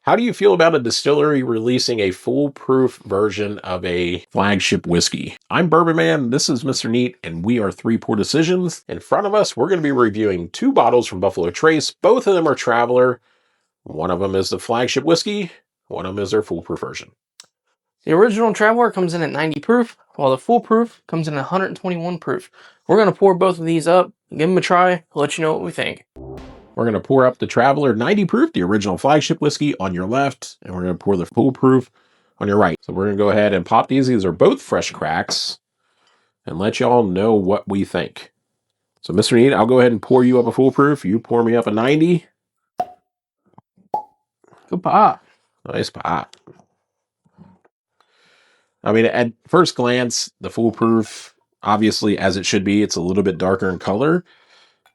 How do you feel about a distillery releasing a foolproof version of a flagship whiskey? I'm Bourbon Man, this is Mr. Neat, and we are Three Pour Decisions. In front of us, we're going to be reviewing 2 bottles from Buffalo Trace. Both of them are Traveler. One of them is the flagship whiskey. One of them is their foolproof version. The original Traveler comes in at 90 proof, while the foolproof comes in at 121 proof. We're going to pour both of these up, give them a try, let you know what we think. We're going to pour up the Traveler 90 proof, the original flagship whiskey, on your left, and we're going to pour the foolproof on your right. So we're going to go ahead and pop these. These are both fresh cracks, and let y'all know what we think. So, Mr. Neat, I'll go ahead and pour you up a foolproof. You pour me up a 90. Good pop. Nice pop. I mean, at first glance, the foolproof, obviously, as it should be, it's a little bit darker in color.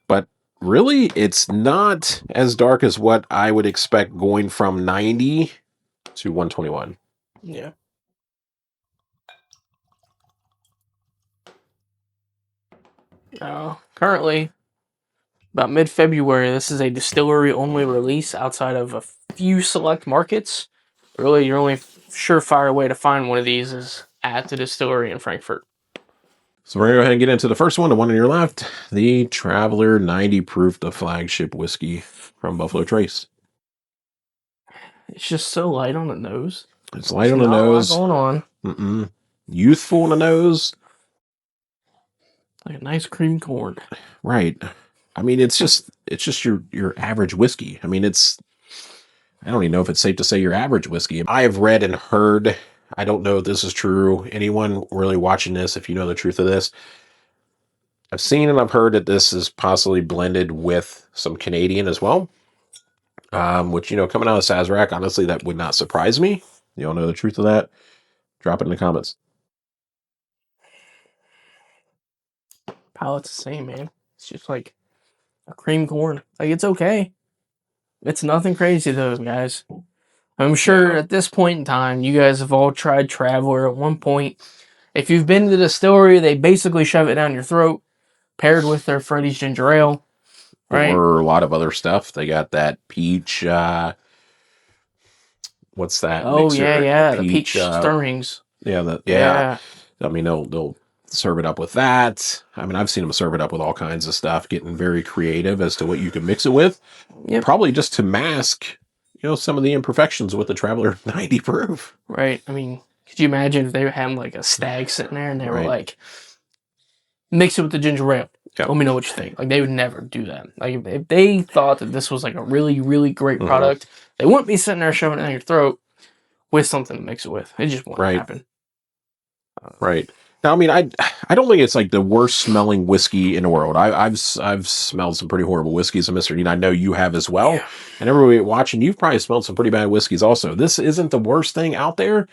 But really, it's not as dark as what I would expect going from 90 to 121. Yeah. Currently, about mid-February, this is a distillery-only release outside of a few select markets. Really, your only surefire way to find one of these is at the distillery in Frankfurt. So we're going to go ahead and get into the first one, the one on your left, the Traveler 90 proof, the flagship whiskey from Buffalo Trace. It's just so light on the nose. It's light on the nose. Not a lot going on. Youthful on the nose. Like a nice cream corn. Right. I mean, it's just your average whiskey. I mean, I don't even know if it's safe to say your average whiskey. I have read and heard, I don't know if this is true. Anyone really watching this, if you know the truth of this, I've seen and I've heard that this is possibly blended with some Canadian as well. Which, coming out of Sazerac, honestly, that would not surprise me. You all know the truth of that? Drop it in the comments. Palate's the same, man. It's just like a cream corn. Like, it's okay. It's nothing crazy, though, guys. I'm sure at this point in time, you guys have all tried Traveler at one point. If you've been to the distillery, they basically shove it down your throat, paired with their Freddy's Ginger Ale. Right? Or a lot of other stuff. They got that peach, what's that? Oh, mixer? yeah. The peach stirrings. Yeah. I mean, they'll serve it up with that. I mean, I've seen them serve it up with all kinds of stuff, getting very creative as to what you can mix it with. Yep. Probably just to mask, some of the imperfections with the Traveler 90 proof. Right. I mean, could you imagine if they had like a stag sitting there and they were like, mix it with the ginger ale. Yep. Let me know what you think. Like, they would never do that. Like, if they thought that this was like a really, really great product, they wouldn't be sitting there shoving it down your throat with something to mix it with. It just wouldn't happen. Right. Now, I mean, I don't think it's like the worst smelling whiskey in the world. I've smelled some pretty horrible whiskeys, and Mr. Dean, I know you have as well. Yeah. And everybody watching, you've probably smelled some pretty bad whiskeys also. This isn't the worst thing out there.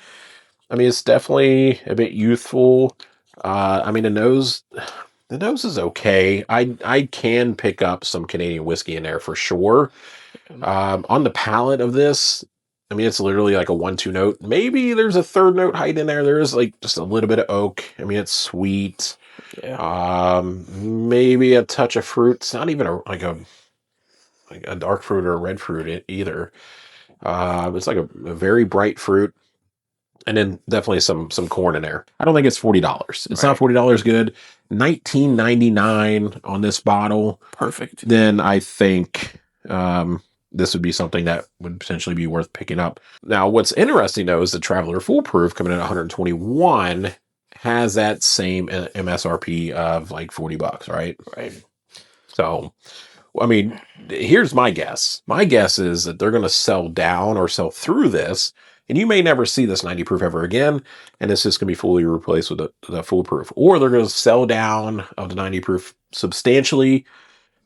I mean, it's definitely a bit youthful. I mean, the nose is okay. I can pick up some Canadian whiskey in there for sure. On the palate of this, I mean, it's literally like a 1-2 note. Maybe there's a 3rd note height in there. There is like just a little bit of oak. I mean, it's sweet. Yeah. Maybe a touch of fruit. It's not even a dark fruit or a red fruit either. It's like a very bright fruit. And then definitely some corn in there. I don't think it's $40. It's not $40 good. $19.99 on this bottle. Perfect. Then I think this would be something that would potentially be worth picking up. Now, what's interesting, though, is the Traveler Foolproof coming in at $121 has that same MSRP of like $40, right? Right. So, I mean, here's my guess. My guess is that they're going to sell down or sell through this, and you may never see this 90 proof ever again, and it's just going to be fully replaced with the foolproof. Or they're going to sell down of the 90 proof substantially.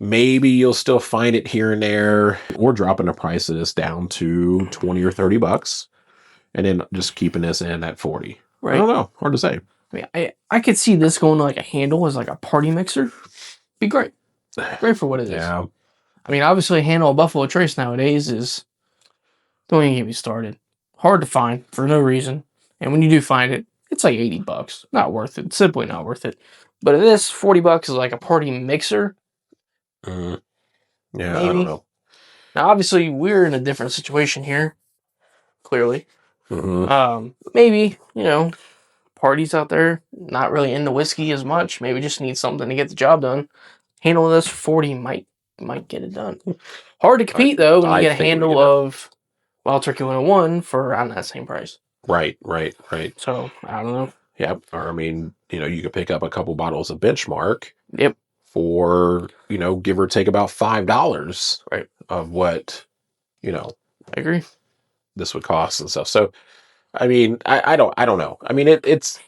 Maybe you'll still find it here and there, or dropping the price of this down to $20 or $30, and then just keeping this in at $40. Right. I don't know. Hard to say. I mean, I could see this going to like a handle as like a party mixer. Be great. Great for what it is. Yeah. I mean, obviously, a handle of Buffalo Trace nowadays is, don't even get me started. Hard to find for no reason. And when you do find it, it's like $80. Not worth it. Simply not worth it. But this $40 is like a party mixer. Yeah, maybe. I don't know. Now, obviously, we're in a different situation here. clearly. Mm-hmm. Maybe, parties out there not really into whiskey as much. Maybe just need something to get the job done. Handle this for 40 might get it done. Hard to compete though when you I get a think handle of Wild Turkey 101 for around that same price. Right. So I don't know. Yeah. Or I mean, you could pick up a couple bottles of Benchmark. Yep. For give or take about $5 Right. of what I agree. this would cost and stuff. So I mean, I don't know. I mean, it's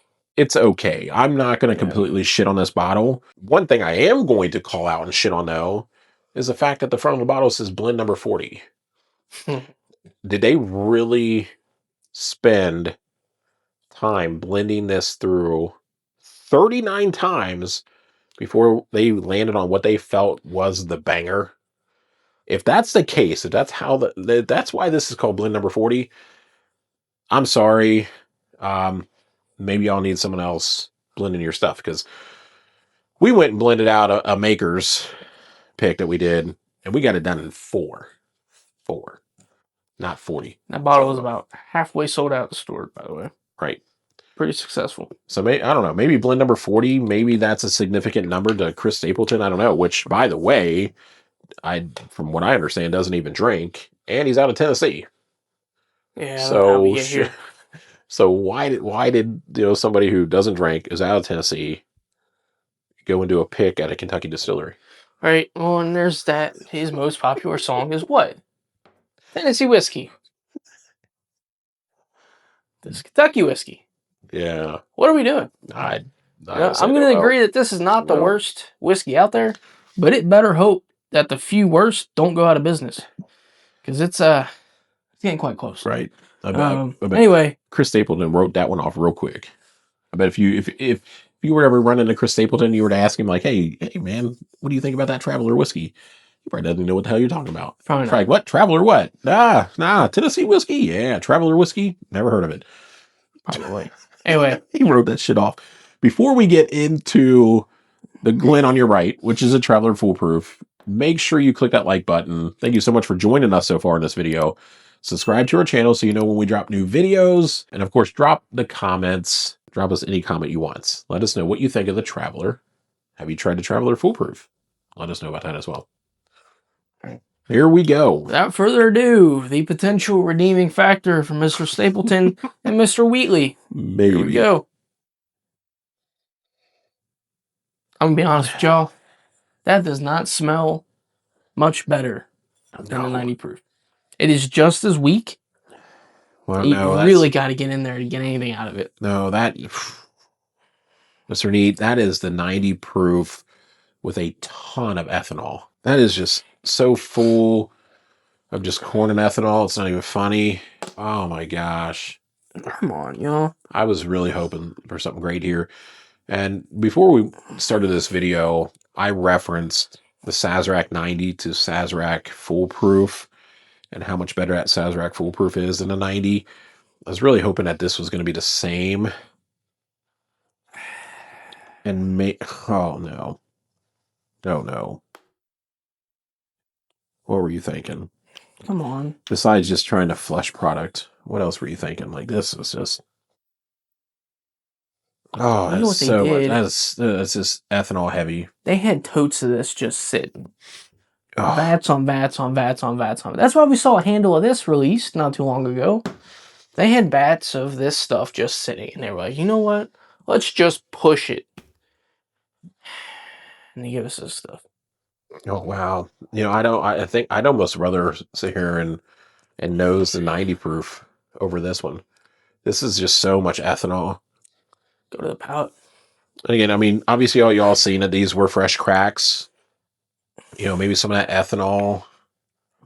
okay. I'm not going to completely shit on this bottle. One thing I am going to call out and shit on though is the fact that the front of the bottle says blend number 40. Did they really spend time blending this through 39 times before they landed on what they felt was the banger? If that's the case, if that's how that's why this is called blend number 40, I'm sorry. Maybe y'all need someone else blending your stuff, because we went and blended out a maker's pick that we did, and we got it done in four, not 40. That bottle was about halfway sold out at the store, by the way. Right. Pretty successful. So I don't know, maybe blend number 40, maybe that's a significant number to Chris Stapleton. I don't know, which by the way, from what I understand, doesn't even drink, and he's out of Tennessee. Yeah. So so why did somebody who doesn't drink, is out of Tennessee, go and do a pick at a Kentucky distillery? Right. Well, and there's that. His most popular song is what? Tennessee whiskey. This Kentucky whiskey. Yeah. What are we doing? I'm going to agree that this is not the worst whiskey out there, but it better hope that the few worst don't go out of business, because it's getting quite close. Right. I bet anyway, Chris Stapleton wrote that one off real quick. I bet if you were ever running into Chris Stapleton, you were to ask him like, hey man, what do you think about that Traveler whiskey? He probably doesn't know what the hell you're talking about. Probably what Traveler? What? Nah, Tennessee whiskey. Yeah, Traveler whiskey. Never heard of it. Probably. Anyway, he wrote that shit off. Before we get into the Glen on your right, which is a Traveler Foolproof, make sure you click that like button. Thank you so much for joining us so far in this video. Subscribe to our channel so you know when we drop new videos. And of course, drop the comments. Drop us any comment you want. Let us know what you think of the Traveler. Have you tried the Traveler Foolproof? Let us know about that as well. Here we go. Without further ado, the potential redeeming factor for Mr. Stapleton and Mr. Wheatley. Maybe. Here we go. I'm going to be honest with y'all. That does not smell much better than the 90 proof. It is just as weak. Well, you really got to get in there to get anything out of it. No, Mr. Neat, that is the 90 proof with a ton of ethanol. That is just so full of just corn and ethanol. It's not even funny. Oh my gosh. Come on, y'all. I was really hoping for something great here. And before we started this video, I referenced the Sazerac 90 to Sazerac Foolproof and how much better that Sazerac Foolproof is than a 90. I was really hoping that this was going to be the same. And oh no. Oh no. What were you thinking? Come on. Besides just trying to flush product, what else were you thinking? Like, this is just... Oh, that's so much. That's just ethanol heavy. They had totes of this just sitting. Oh. Vats on vats on vats on vats on. That's why we saw a handle of this released not too long ago. They had vats of this stuff just sitting, and they were like, you know what? Let's just push it. And they give us this stuff. Oh wow. I think I'd almost rather sit here and nose the 90 proof over this one. This is just so much ethanol. Go to the palate. And again, I mean, obviously all y'all seen that these were fresh cracks. Maybe some of that ethanol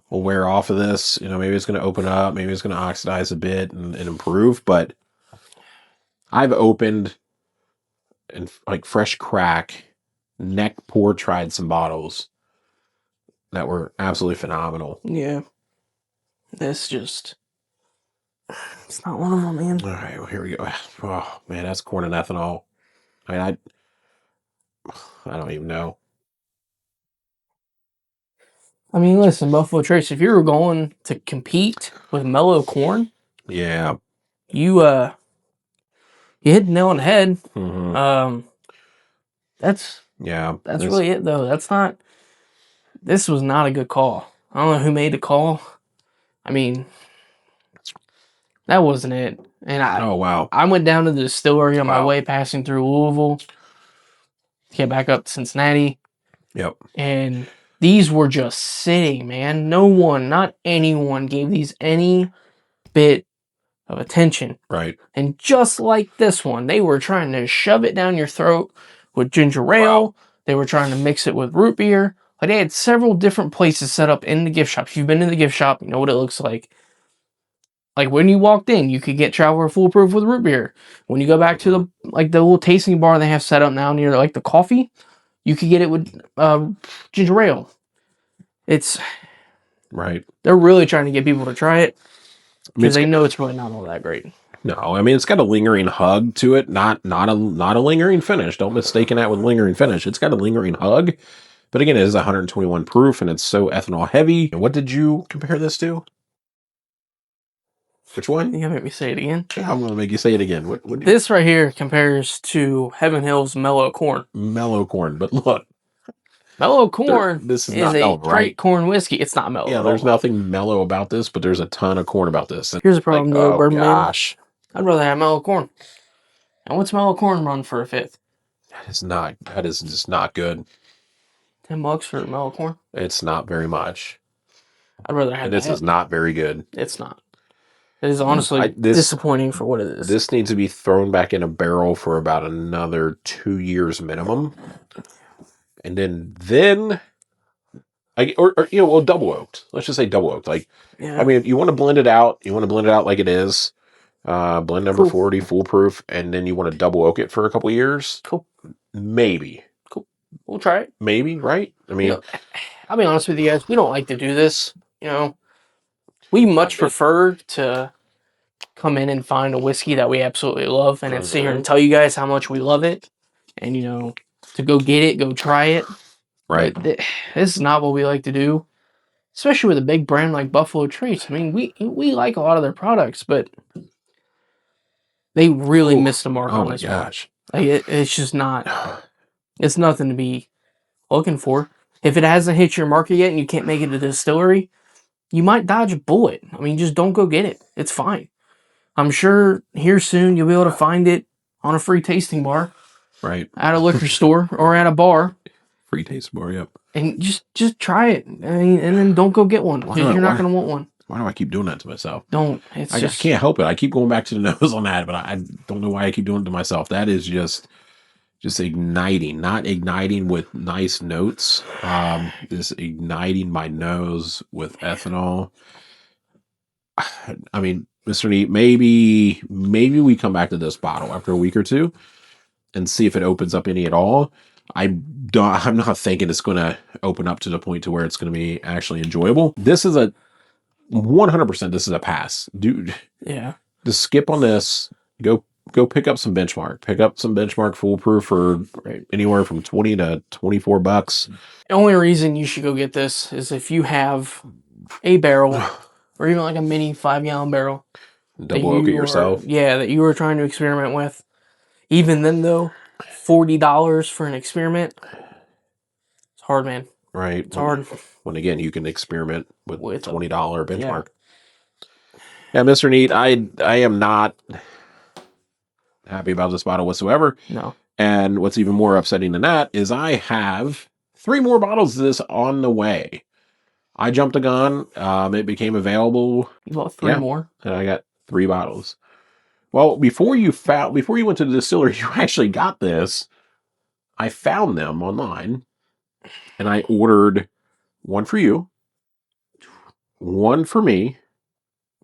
will wear off of this. Maybe it's going to open up. Maybe it's going to oxidize a bit and improve. But I've opened and like fresh crack, neck pour tried some bottles that were absolutely phenomenal. Yeah. This just... It's not one of them, man. All right, well, here we go. Oh, man, that's corn and ethanol. I don't even know. I mean, listen, Buffalo Trace, if you were going to compete with mellow corn... Yeah. You hit the nail on the head. Mm-hmm. That's really it though. This was not a good call. I don't know who made the call. I mean, that wasn't it. And Oh, wow. I went down to the distillery on my Wow. way passing through Louisville. Came back up to Cincinnati. Yep. And these were just sitting, man. No one, not anyone, gave these any bit of attention. Right. And just like this one, they were trying to shove it down your throat with ginger ale. Wow. They were trying to mix it with root beer. Like they had several different places set up in the gift shop. If you've been in the gift shop, you know what it looks like. Like when you walked in, you could get Traveler Foolproof with root beer. When you go back to the little tasting bar they have set up now near like the coffee, you could get it with ginger ale. It's right. They're really trying to get people to try it because I mean, they know it's really not all that great. No, I mean it's got a lingering hug to it, not a lingering finish. Don't mistake that with lingering finish. It's got a lingering hug, but again, it is 121 proof and it's so ethanol heavy. What did you compare this to? Which one? You gotta make me say it again. I'm gonna make you say it again. What This right here compares to Heaven Hill's Mellow Corn. Mellow Corn, but look, Mellow Corn this is is not a straight corn whiskey. It's not mellow. Yeah, there's nothing mellow about this, but there's a ton of corn about this. And here's the problem, though, Bourbon Man. Gosh, I'd rather have mellow corn. And what's mellow corn run for a fifth? that is just not good. $10 for mellow corn? It's not very much. I'd rather have and this is not very good. It's not. It is honestly disappointing for what it is. This needs to be thrown back in a barrel for about another 2 years minimum. And then double oaked. Let's just say double oaked. Like, I mean, you want to blend it out. You want to blend it out like it is. Blend number 40, foolproof, and then you want to double oak it for a couple years. Cool. Maybe. Cool. We'll try it. Maybe, right? I mean, I'll be honest with you guys. We don't like to do this. We much prefer to come in and find a whiskey that we absolutely love and then sit here and tell you guys how much we love it. And, to go get it, go try it. Right. But this is not what we like to do, especially with a big brand like Buffalo Trace. I mean, we like a lot of their products, but they really missed the mark on this one. Oh my gosh. Like it's just not, it's nothing to be looking for. If it hasn't hit your market yet and you can't make it to the distillery, you might dodge a bullet. I mean, just don't go get it. It's fine. I'm sure here soon you'll be able to find it on a free tasting bar. Right. At a liquor store or at a bar. Free tasting bar, yep. And just try it. I mean, and then don't go get one because you're not going to want one. Why do I keep doing that to myself? Don't. I just can't help it. I keep going back to the nose on that, but I don't know why I keep doing it to myself. That is just igniting, not igniting with nice notes. Just igniting my nose with ethanol. I mean, Mr. Neat, maybe we come back to this bottle after a week or two and see if it opens up any at all. I'm not thinking it's going to open up to the point to where it's going to be actually enjoyable. This is a 100%. This is a pass, dude. Yeah. Just skip on this. Go pick up some benchmark. Pick up some benchmark foolproof for anywhere from $20 to $24. The only reason you should go get this is if you have a barrel or even like a mini 5-gallon barrel. Double oak it yourself. That you were trying to experiment with. Even then, though, $40 for an experiment, it's hard, man. Right. It's hard. When again, you can experiment with $20 benchmark. Yeah, Mr. Neat, I am not happy about this bottle whatsoever. No. And what's even more upsetting than that is I have 3 more bottles of this on the way. I jumped the gun. It became available. You bought 3 more? And I got 3 bottles. Well, before you went to the distillery, you actually got this. I found them online, and I ordered 1 for you, 1 for me,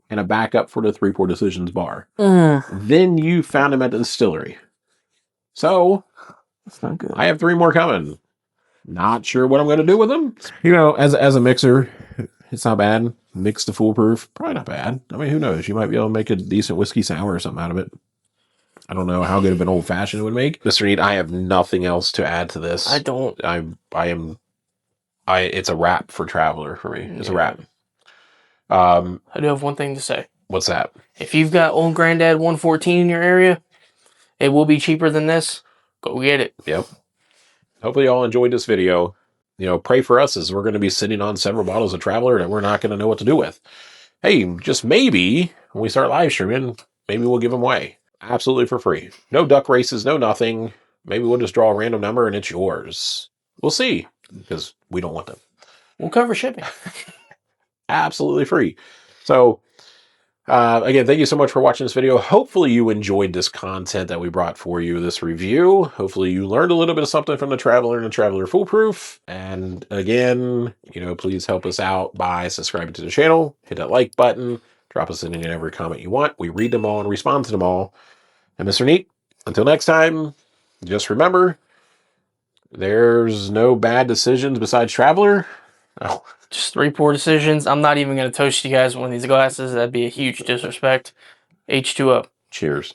and a backup for the Threepourdecisions bar. Then you found them at the distillery. So, that's not good. I have 3 more coming. Not sure what I'm going to do with them. As a mixer, it's not bad. Mix the foolproof, probably not bad. I mean, who knows? You might be able to make a decent whiskey sour or something out of it. I don't know how good of an old fashioned it would make. Mr. Neat, I have nothing else to add to this. I don't. It's a wrap for Traveler for me. It's a wrap. I do have one thing to say. What's that? If you've got Old Granddad 114 in your area, it will be cheaper than this. Go get it. Yep. Hopefully y'all enjoyed this video. You know, pray for us as we're going to be sitting on several bottles of Traveler that we're not going to know what to do with. Hey, just maybe when we start live streaming, maybe we'll give them away. Absolutely for free. No duck races, no nothing. Maybe we'll just draw a random number and it's yours. We'll see, because we don't want them. We'll cover shipping. Absolutely free. So, again, thank you so much for watching this video. Hopefully you enjoyed this content that we brought for you, this review. Hopefully you learned a little bit of something from the Traveler and the Traveler Foolproof. And again, you know, please help us out by subscribing to the channel, hit that like button, drop us in every comment you want. We read them all and respond to them all. And Mr. Neat, until next time, just remember, there's no bad decisions besides Traveler. Oh. Just 3 poor decisions. I'm not even going to toast you guys with one of these glasses. That'd be a huge disrespect. H2O. Cheers.